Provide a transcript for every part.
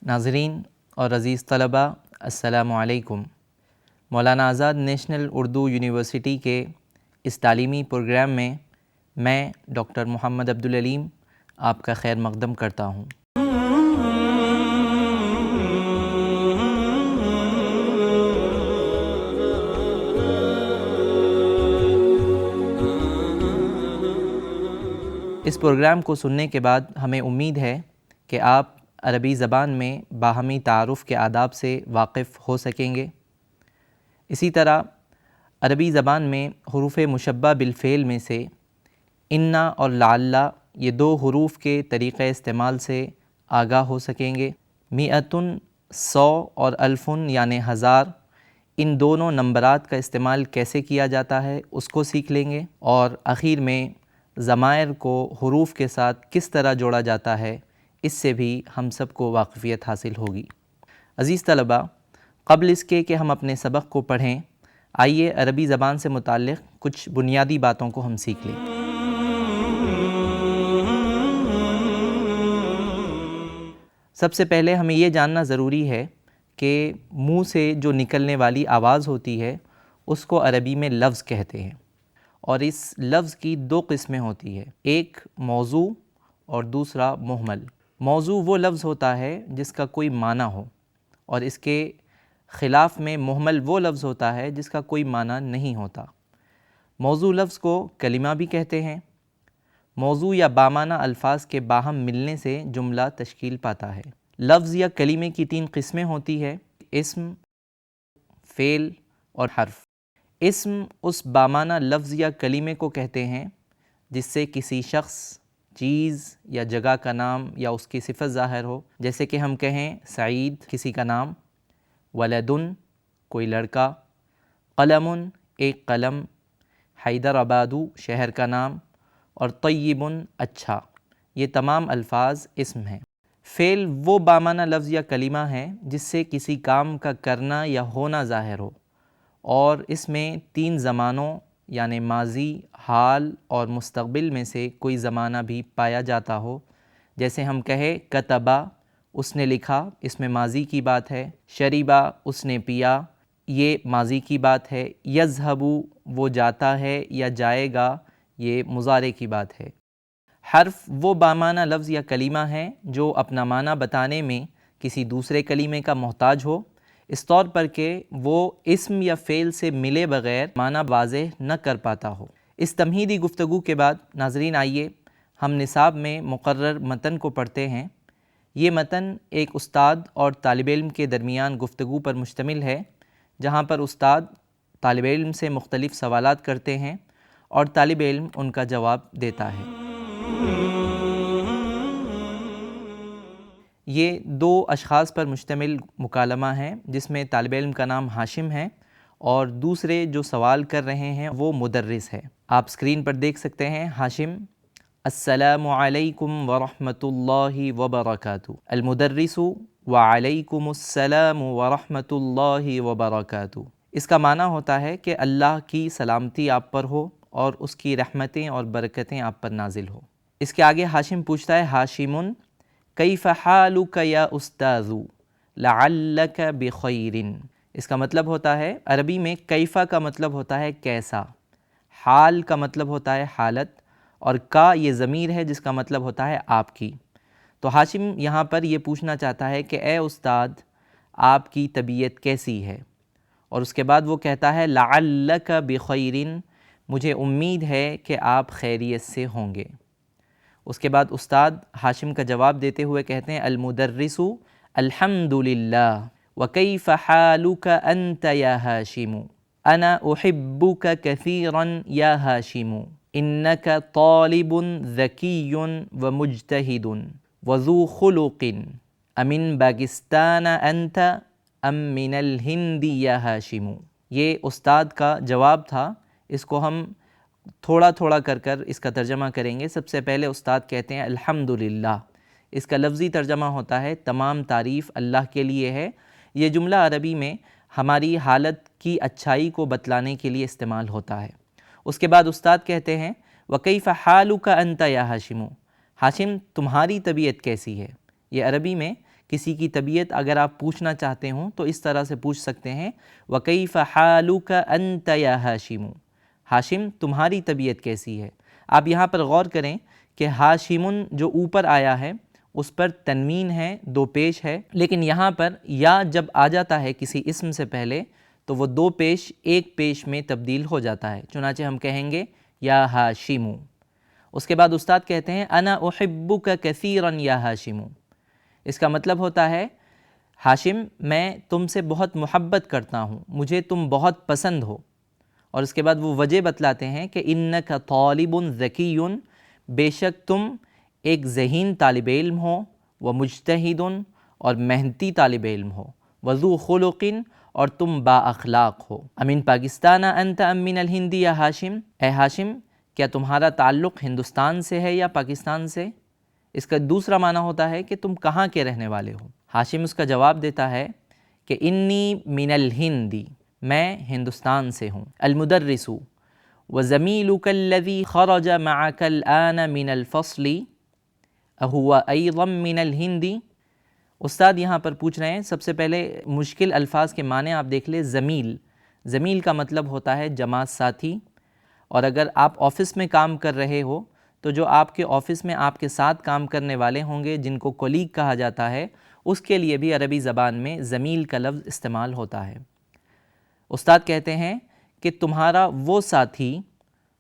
ناظرین اور عزیز طلباء، السلام علیکم۔ مولانا آزاد نیشنل اردو یونیورسٹی کے اس تعلیمی پروگرام میں میں ڈاکٹر محمد عبدالعلیم آپ کا خیر مقدم کرتا ہوں۔ اس پروگرام کو سننے کے بعد ہمیں امید ہے کہ آپ عربی زبان میں باہمی تعارف کے آداب سے واقف ہو سکیں گے۔ اسی طرح عربی زبان میں حروف مشبہ بالفعل میں سے انا اور لعل یہ دو حروف کے طریقہ استعمال سے آگاہ ہو سکیں گے۔ مئتن 100 اور الفن یعنی 1000 ان دونوں نمبرات کا استعمال کیسے کیا جاتا ہے اس کو سیکھ لیں گے، اور آخر میں ضمائر کو حروف کے ساتھ کس طرح جوڑا جاتا ہے اس سے بھی ہم سب کو واقفیت حاصل ہوگی۔ عزیز طلباء، قبل اس کے کہ ہم اپنے سبق کو پڑھیں، آئیے عربی زبان سے متعلق کچھ بنیادی باتوں کو ہم سیکھ لیں۔ سب سے پہلے ہمیں یہ جاننا ضروری ہے کہ منہ سے جو نکلنے والی آواز ہوتی ہے اس کو عربی میں لفظ کہتے ہیں، اور اس لفظ کی دو قسمیں ہوتی ہے، ایک موضوع اور دوسرا مہمل۔ موضوع وہ لفظ ہوتا ہے جس کا کوئی معنی ہو، اور اس کے خلاف میں مہمل وہ لفظ ہوتا ہے جس کا کوئی معنی نہیں ہوتا۔ موضوع لفظ کو کلمہ بھی کہتے ہیں۔ موضوع یا بامعنی الفاظ کے باہم ملنے سے جملہ تشکیل پاتا ہے۔ لفظ یا کلمے کی 3 قسمیں ہوتی ہے، اسم، فعل اور حرف۔ اسم اس بامعنی لفظ یا کلمے کو کہتے ہیں جس سے کسی شخص، چیز یا جگہ کا نام یا اس کی صفت ظاہر ہو، جیسے کہ ہم کہیں سعید کسی کا نام، ولدن کوئی لڑکا، قلم ایک قلم، حیدرآباد شہر کا نام، اور طیب اچھا، یہ تمام الفاظ اسم ہیں۔ فعل وہ بامعنی لفظ یا کلمہ ہے جس سے کسی کام کا کرنا یا ہونا ظاہر ہو، اور اس میں 3 زمانوں یعنی ماضی، حال اور مستقبل میں سے کوئی زمانہ بھی پایا جاتا ہو، جیسے ہم کہیں کتبہ اس نے لکھا، اس میں ماضی کی بات ہے، شریبہ اس نے پیا، یہ ماضی کی بات ہے، یذہب وہ جاتا ہے یا جائے گا، یہ مضارع کی بات ہے۔ حرف وہ بامعنی لفظ یا کلمہ ہے جو اپنا معنی بتانے میں کسی دوسرے کلمے کا محتاج ہو، اس طور پر کہ وہ اسم یا فعل سے ملے بغیر معنی واضح نہ کر پاتا ہو۔ اس تمہیدی گفتگو کے بعد ناظرین آئیے ہم نصاب میں مقرر متن کو پڑھتے ہیں۔ یہ متن ایک استاد اور طالب علم کے درمیان گفتگو پر مشتمل ہے، جہاں پر استاد طالب علم سے مختلف سوالات کرتے ہیں اور طالب علم ان کا جواب دیتا ہے۔ یہ 2 اشخاص پر مشتمل مکالمہ ہے، جس میں طالب علم کا نام ہاشم ہے اور دوسرے جو سوال کر رہے ہیں وہ مدرس ہے۔ آپ اسکرین پر دیکھ سکتے ہیں، ہاشم: السلام علیکم ورحمۃ اللہ وبرکاتہ۔ المدرس: وعلیکم السلام ورحمۃ اللہ وبرکاتہ۔ اس کا معنی ہوتا ہے کہ اللہ کی سلامتی آپ پر ہو اور اس کی رحمتیں اور برکتیں آپ پر نازل ہو۔ اس کے آگے ہاشم پوچھتا ہے، ہاشم کیف حالک یا استاذ لعلک بخیر۔ اس کا مطلب ہوتا ہے، عربی میں کیفہ کا مطلب ہوتا ہے کیسا، حال کا مطلب ہوتا ہے حالت، اور کا یہ ضمیر ہے جس کا مطلب ہوتا ہے آپ کی۔ تو ہاشم یہاں پر یہ پوچھنا چاہتا ہے کہ اے استاد آپ کی طبیعت کیسی ہے، اور اس کے بعد وہ کہتا ہے لعلک بخیر، مجھے امید ہے کہ آپ خیریت سے ہوں گے۔ اس کے بعد استاد ہاشم کا جواب دیتے ہوئے کہتے ہیں، المدرس: الحمدللہ، وکیف حالک انت یا ہاشم، انا احبک کثیرا یا ہاشم، انک طالب ذکی ومجتہد وذو خلق، امن پاکستان انت ام من الہند یا ہاشم۔ یہ استاد کا جواب تھا، اس کو ہم تھوڑا تھوڑا کر اس کا ترجمہ کریں گے۔ سب سے پہلے استاد کہتے ہیں الحمدللہ، اس کا لفظی ترجمہ ہوتا ہے تمام تعریف اللہ کے لیے ہے۔ یہ جملہ عربی میں ہماری حالت کی اچھائی کو بتلانے کے لیے استعمال ہوتا ہے۔ اس کے بعد استاد کہتے ہیں وکیف حالک انت یا ہاشم، ہاشم تمہاری طبیعت کیسی ہے۔ یہ عربی میں کسی کی طبیعت اگر آپ پوچھنا چاہتے ہوں تو اس طرح سے پوچھ سکتے ہیں وَكَيْفَ حَالُكَ أَنْتَ يَا ہاشم، ہاشم تمہاری طبیعت کیسی ہے۔ آپ یہاں پر غور کریں کہ ہاشمن جو اوپر آیا ہے اس پر تنوین ہے، دو پیش ہے، لیکن یہاں پر یا جب آ جاتا ہے کسی اسم سے پہلے تو وہ دو پیش ایک پیش میں تبدیل ہو جاتا ہے، چنانچہ ہم کہیں گے یا ہاشم۔ اس کے بعد استاد کہتے ہیں انا احبک کثیرا یا ہاشم، اس کا مطلب ہوتا ہے ہاشم میں تم سے بہت محبت کرتا ہوں، مجھے تم بہت پسند ہو۔ اور اس کے بعد وہ وجہ بتلاتے ہیں کہ انک طالب ذکی، بے شک تم ایک ذہین طالب علم ہو، ومجتہد اور محنتی طالب علم ہو، وذو خلق اور تم با اخلاق ہو۔ امن پاکستان انت ام من الہند یا ہاشم، اے ہاشم کیا تمہارا تعلق ہندوستان سے ہے یا پاکستان سے؟ اس کا دوسرا معنی ہوتا ہے کہ تم کہاں کے رہنے والے ہو۔ ہاشم اس کا جواب دیتا ہے کہ انی من الہند، میں ہندوستان سے ہوں۔ المدرس وزمیلک الذی خرج معک الآن من الفصل اہو ایضا من الہند، استاد یہاں پر پوچھ رہے ہیں سب سے پہلے مشکل الفاظ کے معنی آپ دیکھ لیں۔ زمیل، زمیل کا مطلب ہوتا ہے جماعت ساتھی، اور اگر آپ آفس میں کام کر رہے ہو تو جو آپ کے آفس میں آپ کے ساتھ کام کرنے والے ہوں گے جن کو کولیگ کہا جاتا ہے، اس کے لیے بھی عربی زبان میں زمیل کا لفظ استعمال ہوتا ہے۔ استاد کہتے ہیں کہ تمہارا وہ ساتھی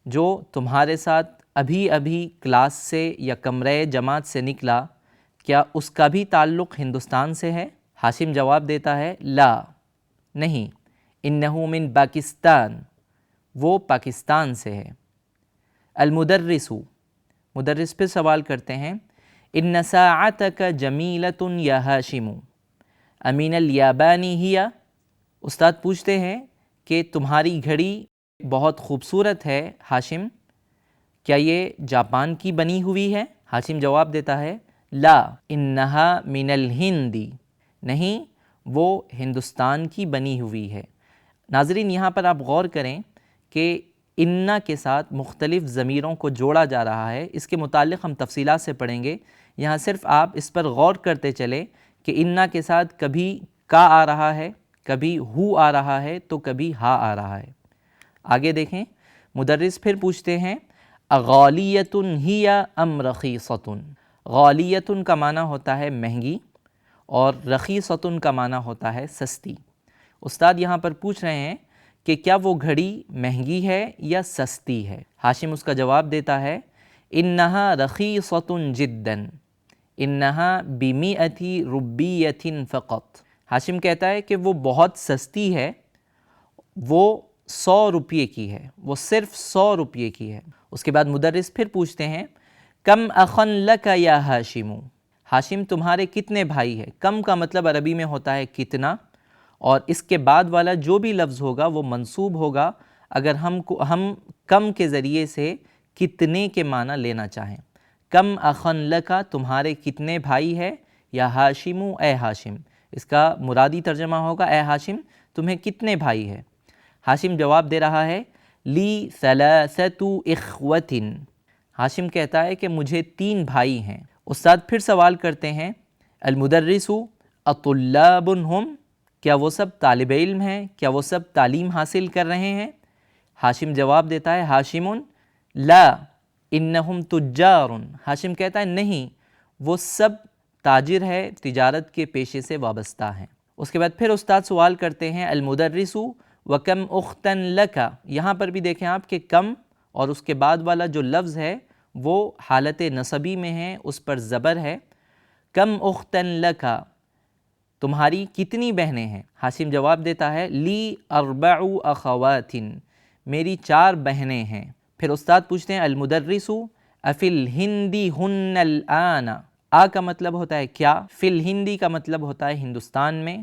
جو تمہارے ساتھ ابھی ابھی کلاس سے یا کمرے جماعت سے نکلا، کیا اس کا بھی تعلق ہندوستان سے ہے؟ ہاشم جواب دیتا ہے لا، نہیں، انہو من پاکستان، وہ پاکستان سے ہے۔ المدرس، مدرس پھر سوال کرتے ہیں ان ساعتک جمیلۃ یا ہاشم امین الیابانی ہی، استاد پوچھتے ہیں کہ تمہاری گھڑی بہت خوبصورت ہے ہاشم، کیا یہ جاپان کی بنی ہوئی ہے؟ ہاشم جواب دیتا ہے لا انہا من الہند، نہیں وہ ہندوستان کی بنی ہوئی ہے۔ ناظرین یہاں پر آپ غور کریں کہ انا کے ساتھ مختلف ضمیروں کو جوڑا جا رہا ہے، اس کے متعلق ہم تفصیلات سے پڑھیں گے، یہاں صرف آپ اس پر غور کرتے چلیں کہ انا کے ساتھ کبھی کا آ رہا ہے، کبھی ہو آ رہا ہے تو کبھی ہا آ رہا ہے۔ آگے دیکھیں، مدرس پھر پوچھتے ہیں غالیۃ ہی ام رخیصۃ، غالیۃ کا معنی ہوتا ہے مہنگی اور رخیصۃ کا معنی ہوتا ہے سستی۔ استاد یہاں پر پوچھ رہے ہیں کہ کیا وہ گھڑی مہنگی ہے یا سستی ہے؟ ہاشم اس کا جواب دیتا ہے انہا رخیصۃ جدا انہا بمئۃ روپیۃ فقط، ہاشم کہتا ہے کہ وہ بہت سستی ہے، وہ 100 روپیے کی ہے، وہ صرف 100 روپیے کی ہے۔ اس کے بعد مدرس پھر پوچھتے ہیں کم اخن لک یا ہاشم، ہاشم تمہارے کتنے بھائی ہیں؟ کم کا مطلب عربی میں ہوتا ہے کتنا، اور اس کے بعد والا جو بھی لفظ ہوگا وہ منصوب ہوگا اگر ہم کم کے ذریعے سے کتنے کے معنی لینا چاہیں۔ کم اخن لکا، تمہارے کتنے بھائی ہے، یا ہاشم، اے ہاشم، اس کا مرادی ترجمہ ہوگا اے ہاشم تمہیں کتنے بھائی ہے؟ ہاشم جواب دے رہا ہے لی ثلاثۃ اخوۃ، ہاشم کہتا ہے کہ مجھے 3 بھائی ہیں۔ استاد پھر سوال کرتے ہیں المدرس اطلاب ہم، کیا وہ سب طالب علم ہیں، کیا وہ سب تعلیم حاصل کر رہے ہیں؟ ہاشم جواب دیتا ہے ہاشم لا انہم تجار، ہاشم کہتا ہے نہیں، وہ سب تاجر ہے، تجارت کے پیشے سے وابستہ ہیں۔ اس کے بعد پھر استاد سوال کرتے ہیں المدرس وکم اختن لکا، یہاں پر بھی دیکھیں آپ کہ کم اور اس کے بعد والا جو لفظ ہے وہ حالت نصبی میں ہے، اس پر زبر ہے۔ کم اختن لکا، تمہاری کتنی بہنیں ہیں؟ ہاشم جواب دیتا ہے لی 4 اخوات، میری 4 بہنیں ہیں۔ پھر استاد پوچھتے ہیں المدرس افی الہندی ہن الآن، آ کا مطلب ہوتا ہے کیا، فی الہندی کا مطلب ہوتا ہے ہندوستان میں،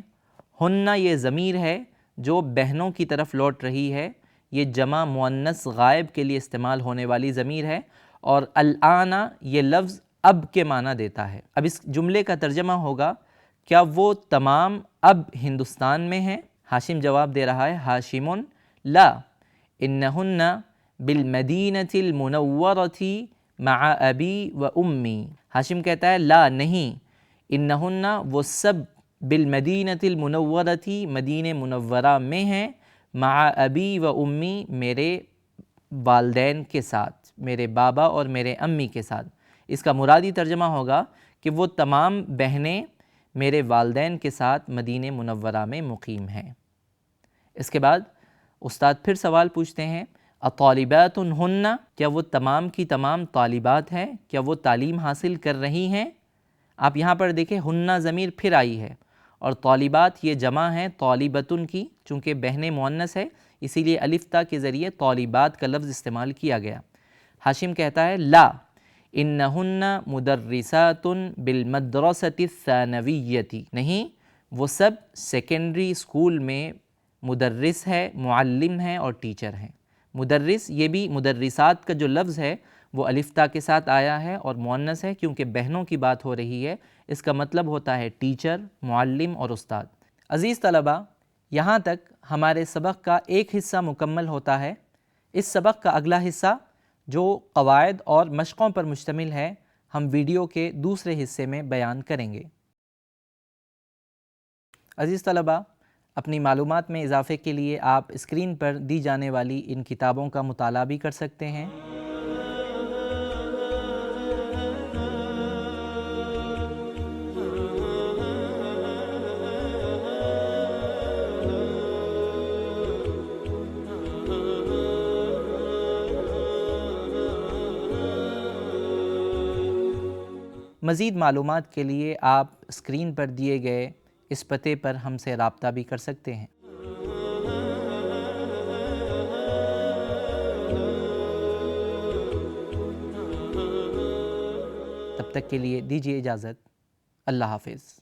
ہن یہ ضمیر ہے جو بہنوں کی طرف لوٹ رہی ہے، یہ جمع مؤنث غائب کے لیے استعمال ہونے والی ضمیر ہے، اور الآن یہ لفظ اب کے معنی دیتا ہے۔ اب اس جملے کا ترجمہ ہوگا کیا وہ تمام اب ہندوستان میں ہیں؟ ہاشم جواب دے رہا ہے ہاشم لا انہن بالمدینۃ المنورۃ مع ابی و امی، ہاشم کہتا ہے لا نہیں، انہن وہ سب بالمدینۃ المنورۃ مدینہ منورہ میں ہیں، مع ابی و امی میرے والدین کے ساتھ، میرے بابا اور میرے امی کے ساتھ۔ اس کا مرادی ترجمہ ہوگا کہ وہ تمام بہنیں میرے والدین کے ساتھ مدینہ منورہ میں مقیم ہیں۔ اس کے بعد استاد پھر سوال پوچھتے ہیں، اطالبات ہن، کیا وہ تمام کی تمام طالبات ہیں، کیا وہ تعلیم حاصل کر رہی ہیں؟ آپ یہاں پر دیکھیں ہن ضمیر پھر آئی ہے، اور طالبات یہ جمع ہیں طالبتن کی، چونکہ بہن مؤنث ہے اسی لیے الف تا کے ذریعے طالبات کا لفظ استعمال کیا گیا۔ ہاشم کہتا ہے لا انہن مدرسات بالمدرسۃ الثانویۃ، نہیں وہ سب سیکنڈری اسکول میں مدرس ہے، معلم ہیں اور ٹیچر ہیں۔ مدرس، یہ بھی مدرسات کا جو لفظ ہے وہ الف تا کے ساتھ آیا ہے اور مؤنث ہے کیونکہ بہنوں کی بات ہو رہی ہے، اس کا مطلب ہوتا ہے ٹیچر، معلم اور استاد۔ عزیز طلباء، یہاں تک ہمارے سبق کا ایک حصہ مکمل ہوتا ہے۔ اس سبق کا اگلا حصہ جو قواعد اور مشقوں پر مشتمل ہے، ہم ویڈیو کے دوسرے حصے میں بیان کریں گے۔ عزیز طلباء، اپنی معلومات میں اضافے کے لیے آپ اسکرین پر دی جانے والی ان کتابوں کا مطالعہ بھی کر سکتے ہیں۔ مزید معلومات کے لیے آپ اسکرین پر دیے گئے اس پتے پر ہم سے رابطہ بھی کر سکتے ہیں۔ تب تک کے لیے دیجیے اجازت، اللہ حافظ۔